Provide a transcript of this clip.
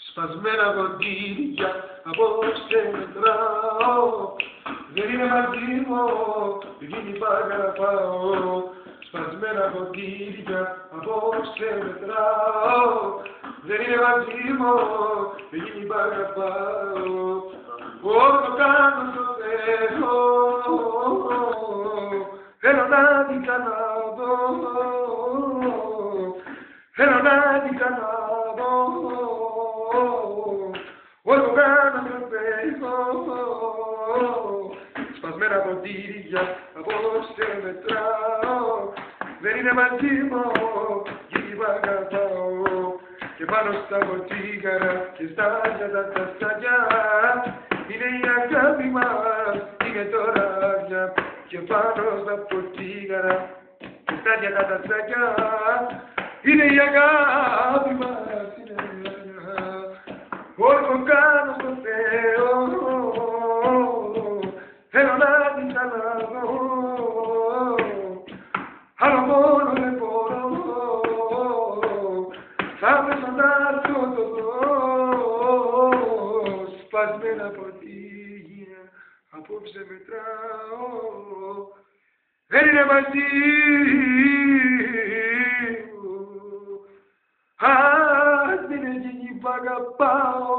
Σπασμένα ποτήρια απόψε μετράω, δεν είναι μαζί μου, γίνει παραπάω. Σπασμένα ποτήρια απόψε μετράω, δεν είναι μαζί μου, γίνει παραπάω. Όσο κάνω στο Θεό, θέλω να την ξαναδώ, θέλω να την ξαναδώ. Όσο κάνω στο Θεό, σπασμένα ποτήρια απόψε μετράω, δεν είναι μαζί μου, γίνει παραπάω. Και πάνω στα ποτήγαρα και στα άλια τα σταγιά, είναι η αγάπη μας, είναι τώρα άδεια. Και πάνω στα ποτήγαρα και στα άλια τα σταγιά, είναι η αγάπη μας, είναι άδεια. Όσο κάνω στο Θεό, θέλω να την ξαναδώ, αλλά μόνο δεν μπορώ. Θα πέσω να έρθω το δω, σπασμένα ποτήρια απόψε μετράω, δεν είναι μαζί μου, αν δεν είναι εκείνη που αγαπάω.